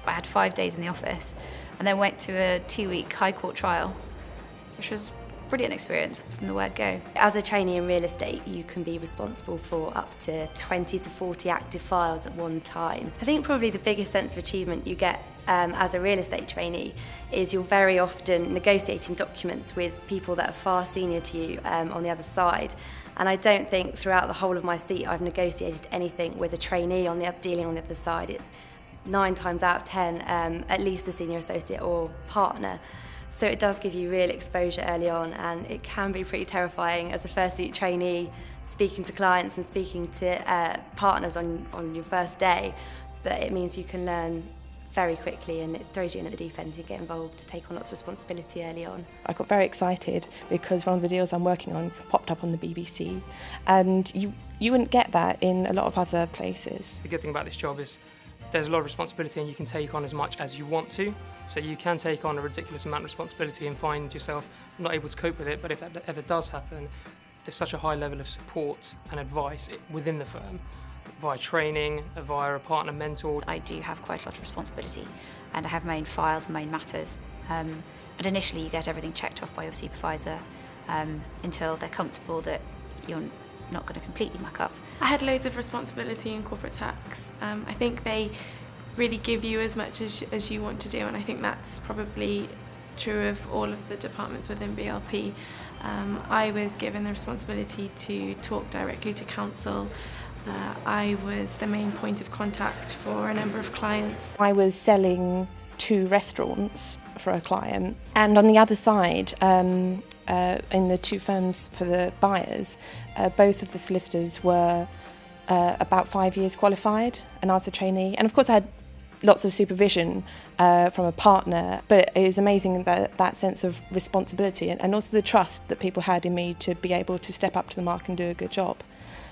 I had 5 days in the office and then went to a 2-week High Court trial, which was a brilliant experience from the word go. As a trainee in real estate, you can be responsible for up to 20 to 40 active files at one time. I think probably the biggest sense of achievement you get as a real estate trainee is you're very often negotiating documents with people that are far senior to you on the other side. And I don't think throughout the whole of my seat I've negotiated anything with a trainee dealing on the other side. It's 9 times out of 10 at least a senior associate or partner. So it does give you real exposure early on, and it can be pretty terrifying as a first seat trainee speaking to clients and speaking to partners on your first day, but it means you can learn very quickly and it throws you in at the deep end. You get involved to take on lots of responsibility early on. I got very excited because one of the deals I'm working on popped up on the BBC, and you wouldn't get that in a lot of other places. The good thing about this job is there's a lot of responsibility and you can take on as much as you want to. So you can take on a ridiculous amount of responsibility and find yourself not able to cope with it, but if that ever does happen, there's such a high level of support and advice within the firm, via training, via a partner mentor. I do have quite a lot of responsibility and I have my own files and my own matters. And initially you get everything checked off by your supervisor until they're comfortable that you're not going to completely muck up. I had loads of responsibility in corporate tax. I think they really give you as much as you want to do, and I think that's probably true of all of the departments within BLP. I was given the responsibility to talk directly to counsel. I was the main point of contact for a number of clients. I was selling 2 restaurants for a client, and on the other side, in the 2 firms for the buyers, both of the solicitors were about 5 years qualified, and I was a trainee. And of course I had lots of supervision from a partner, but it was amazing that sense of responsibility and also the trust that people had in me to be able to step up to the mark and do a good job.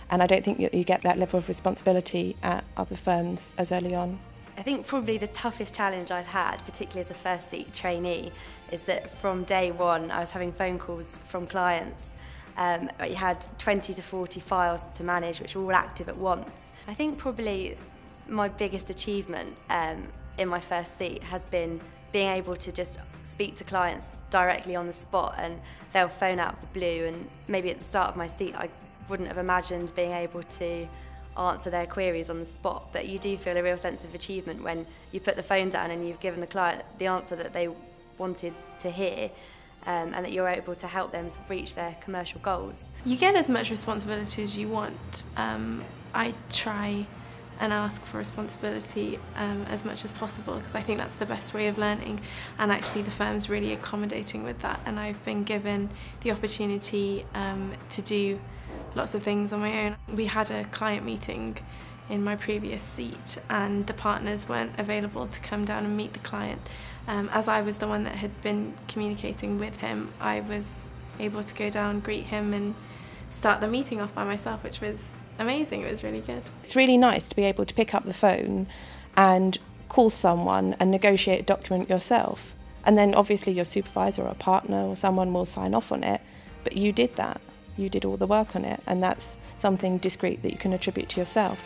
And I don't think you get that level of responsibility at other firms as early on. I think probably the toughest challenge I've had, particularly as a first seat trainee, is that from day one I was having phone calls from clients. You had 20 to 40 files to manage, which were all active at once. I think probably my biggest achievement in my first seat has been being able to just speak to clients directly on the spot, and they'll phone out of the blue, and maybe at the start of my seat I wouldn't have imagined being able to answer their queries on the spot, but you do feel a real sense of achievement when you put the phone down and you've given the client the answer that they wanted to hear, and that you're able to help them reach their commercial goals. You get as much responsibility as you want. I try and ask for responsibility as much as possible, because I think that's the best way of learning, and actually the firm's really accommodating with that, and I've been given the opportunity to do lots of things on my own. We had a client meeting in my previous seat and the partners weren't available to come down and meet the client. As I was the one that had been communicating with him, I was able to go down, greet him and start the meeting off by myself, which was amazing. It was really good. It's really nice to be able to pick up the phone and call someone and negotiate a document yourself. And then obviously your supervisor or a partner or someone will sign off on it, but you did that. You did all the work on it, and that's something discreet that you can attribute to yourself.